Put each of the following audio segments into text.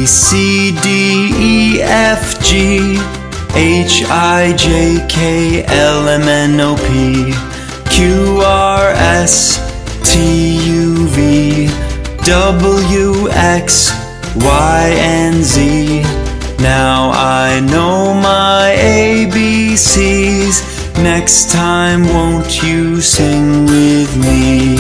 C, D, E, F, G, H, I, J, K, L, M, N, O, P, Q, R, S, T, U, V, W, X, Y, and Z. Now I know my ABCs. Next time won't you sing with me?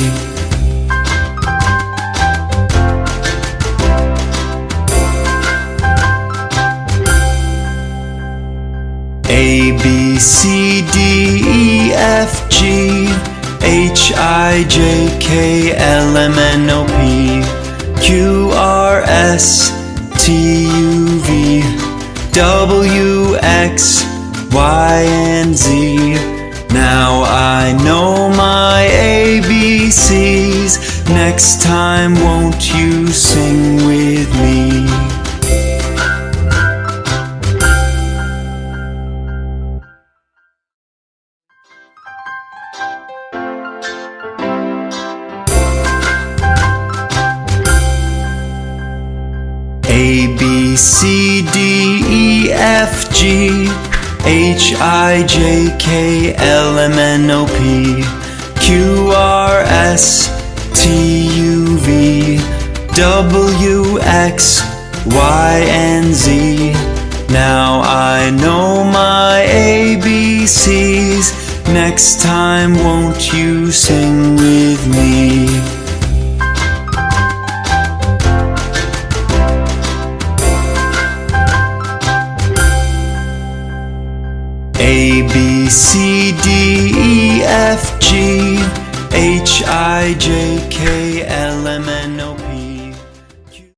A, B, C, D, E, F, G, H, I, J, K, L, M, N, O, P, Q, R, S, T, U, V, W, X, Y, and Z. Now I know my ABCs. Next time won't you sing with me? A, B, C, D, E, F, G, H, I, J, K, L, M, N, O, P, Q, R, S, T, U, V, W, X, Y, and Z. Now I know my ABCs. Next time won't you sing with me? A, B, C, D, E, F, G, H, I, J, K, L, M,